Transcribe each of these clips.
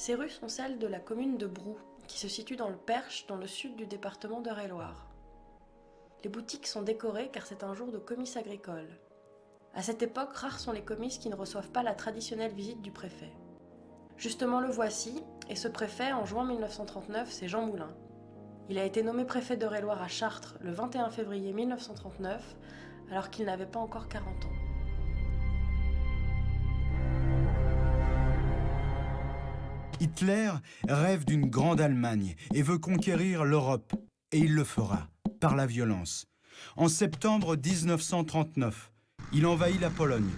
Ces rues sont celles de la commune de Brou, qui se situe dans le Perche, dans le sud du département d'Eure-et-Loir. Les boutiques sont décorées car c'est un jour de comice agricole. À cette époque, rares sont les comices qui ne reçoivent pas la traditionnelle visite du préfet. Justement le voici, et ce préfet, en juin 1939, c'est Jean Moulin. Il a été nommé préfet d'Eure-et-Loir à Chartres le 21 février 1939, alors qu'il n'avait pas encore 40 ans. Hitler rêve d'une grande Allemagne et veut conquérir l'Europe. Et il le fera, par la violence. En septembre 1939, il envahit la Pologne.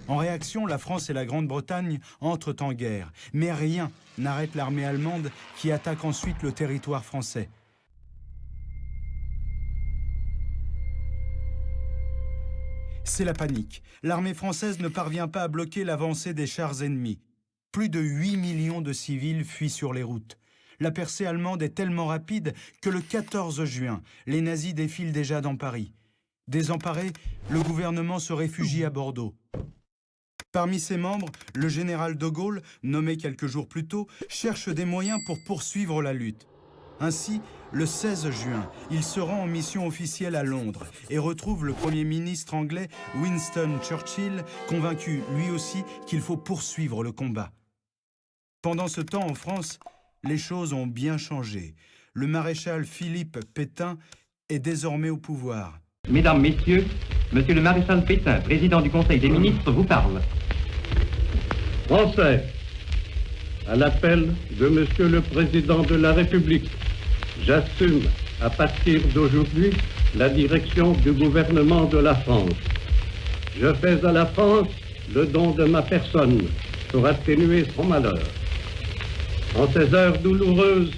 En réaction, la France et la Grande-Bretagne entrent en guerre. Mais rien n'arrête l'armée allemande qui attaque ensuite le territoire français. C'est la panique. L'armée française ne parvient pas à bloquer l'avancée des chars ennemis. Plus de 8 millions de civils fuient sur les routes. La percée allemande est tellement rapide que le 14 juin, les nazis défilent déjà dans Paris. Désemparé, le gouvernement se réfugie à Bordeaux. Parmi ses membres, le général de Gaulle, nommé quelques jours plus tôt, cherche des moyens pour poursuivre la lutte. Ainsi, le 16 juin, il se rend en mission officielle à Londres et retrouve le Premier ministre anglais Winston Churchill, convaincu lui aussi qu'il faut poursuivre le combat. Pendant ce temps, en France, les choses ont bien changé. Le maréchal Philippe Pétain est désormais au pouvoir. Mesdames, Messieurs, Monsieur le maréchal Pétain, président du Conseil des ministres, vous parle. Français, à l'appel de Monsieur le Président de la République, j'assume à partir d'aujourd'hui la direction du gouvernement de la France. Je fais à la France le don de ma personne pour atténuer son malheur. En ces heures douloureuses,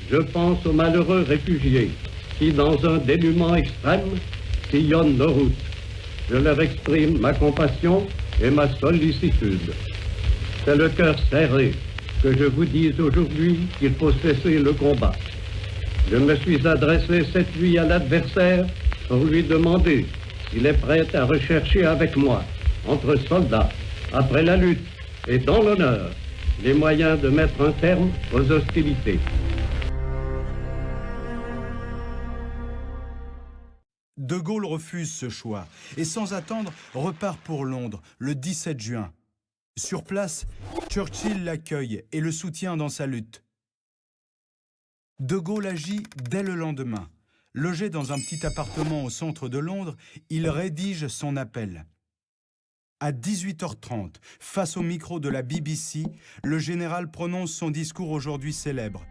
je pense aux malheureux réfugiés qui, dans un dénuement extrême, sillonnent nos routes. Je leur exprime ma compassion et ma sollicitude. C'est le cœur serré que je vous dis aujourd'hui qu'il faut cesser le combat. Je me suis adressé cette nuit à l'adversaire pour lui demander s'il est prêt à rechercher avec moi, entre soldats, après la lutte et dans l'honneur, les moyens de mettre un terme aux hostilités. De Gaulle refuse ce choix et sans attendre repart pour Londres le 17 juin. Sur place, Churchill l'accueille et le soutient dans sa lutte. De Gaulle agit dès le lendemain. Logé dans un petit appartement au centre de Londres, il rédige son appel. À 18h30, face au micro de la BBC, le général prononce son discours aujourd'hui célèbre.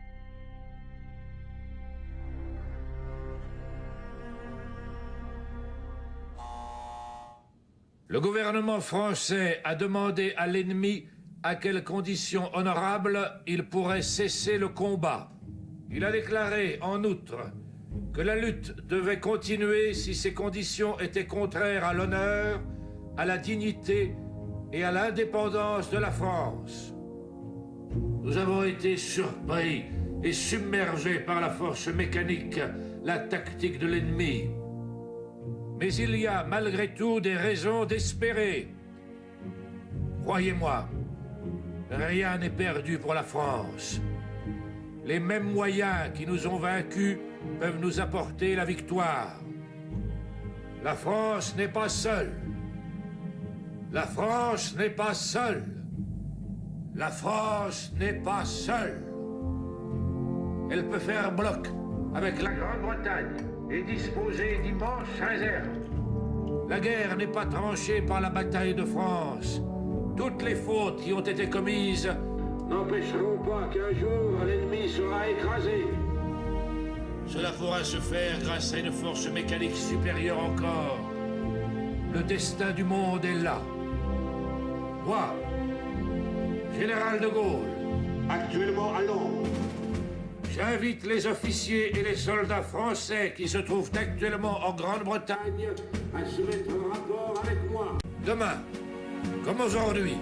Le gouvernement français a demandé à l'ennemi à quelles conditions honorables il pourrait cesser le combat. Il a déclaré, en outre, que la lutte devait continuer si ces conditions étaient contraires à l'honneur, à la dignité et à l'indépendance de la France. Nous avons été surpris et submergés par la force mécanique, la tactique de l'ennemi. Mais il y a malgré tout des raisons d'espérer. Croyez-moi, rien n'est perdu pour la France. Les mêmes moyens qui nous ont vaincus peuvent nous apporter la victoire. La France n'est pas seule. La France n'est pas seule. La France n'est pas seule. Elle peut faire bloc avec la Grande-Bretagne et disposer d'immenses réserves. La guerre n'est pas tranchée par la bataille de France. Toutes les fautes qui ont été commises n'empêcheront pas qu'un jour l'ennemi sera écrasé. Cela pourra se faire grâce à une force mécanique supérieure encore. Le destin du monde est là. Moi, général de Gaulle, actuellement à Londres, j'invite les officiers et les soldats français qui se trouvent actuellement en Grande-Bretagne à se mettre en rapport avec moi. Demain, comme aujourd'hui,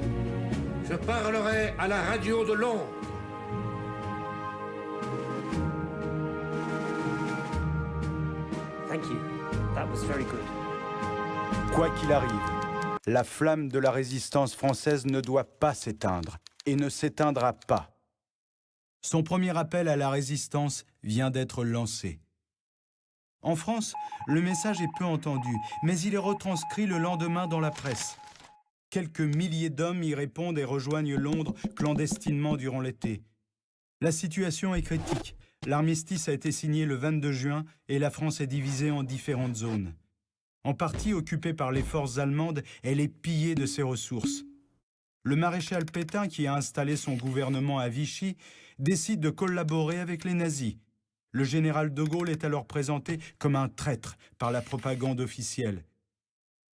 je parlerai à la radio de Londres. Thank you. That was very good. Quoi qu'il arrive, la flamme de la résistance française ne doit pas s'éteindre et ne s'éteindra pas. Son premier appel à la résistance vient d'être lancé. En France, le message est peu entendu, mais il est retranscrit le lendemain dans la presse. Quelques milliers d'hommes y répondent et rejoignent Londres clandestinement durant l'été. La situation est critique. L'armistice a été signé le 22 juin et la France est divisée en différentes zones. En partie occupée par les forces allemandes, elle est pillée de ses ressources. Le maréchal Pétain, qui a installé son gouvernement à Vichy, décide de collaborer avec les nazis. Le général de Gaulle est alors présenté comme un traître par la propagande officielle.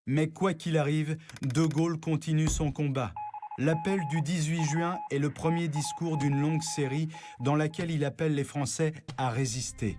Mais quoi qu'il arrive, de Gaulle continue son combat. L'appel du 18 juin est le premier discours d'une longue série dans laquelle il appelle les Français à résister.